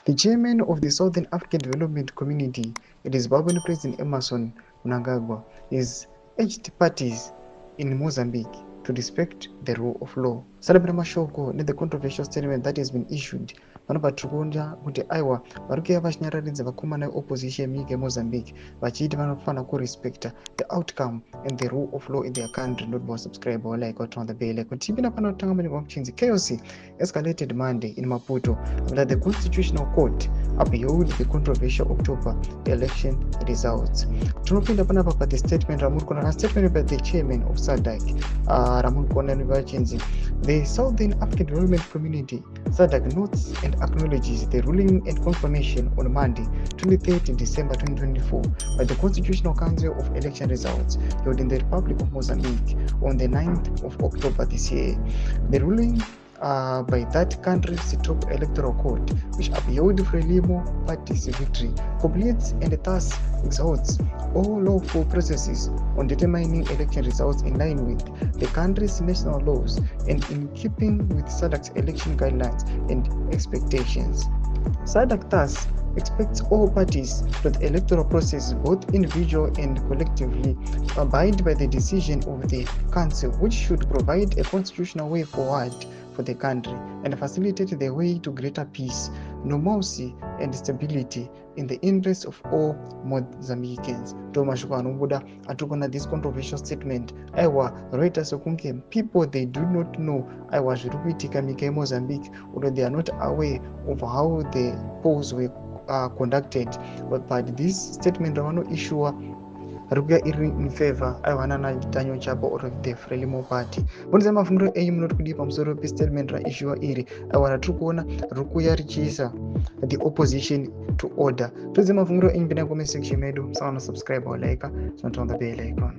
The chairman of the Southern African Development Community, it is Zimbabwean President Emerson Mnangagwa, has urged parties in Mozambique to respect the rule of law. Salabira mashoko the controversial statement that has been issued vanobva tiri kuona kuti aiwa vari kuuya vachinyararidza vakomana veopposition munyika yeMozambique vachiti vanofanira kurespecta the outcome and the rule of law in their country. Not more subscribe or like or turn on the bell icon. Tipina pana kutanga manyika muchinzi chaos escalated Monday in Maputo that the Constitutional Court upheld the controversial October election results. Tunopinda panapa pa the statement ramurikona statement by the chairman of Sabc ramurikona vachinzi the Southern African Development Community Sabc notes and acknowledges the ruling and confirmation on Monday 23rd December 2024 by the Constitutional Council of election results held in the Republic of Mozambique on the 9th of October this year. The ruling by that country's top electoral court, which upheld Frelimo party's victory, completes and thus exhausts all lawful processes on determining election results in line with the country's national laws and in keeping with Sabc's election guidelines and expectations. Sabc thus expects all parties to the electoral process, both individual and collectively, abide by the decision of the Council, which should provide a constitutional way forward for the country and facilitate the way to greater peace, normalcy, and stability in the interests of all Mozambicans. Tomashiko anobuda atukona this controversial statement. Aiwa Reuters sokunge people they do not know aiwa zviri kuitika munyika yeMozambique, although they are not aware of how the polls were conducted, but this statement ravano issue rikuya iri in favor aiwanana chitanyo chapo or the Frelimo party. Bonisa mafungiro enyu munoti kudii pamusoro pestatement raissuwa iri aiwa ratiri kuona rikuya richiisa the opposition to order. Todze mafungiro enyu pinda comment section medu, musana subscribe or like, turn on the bell icon.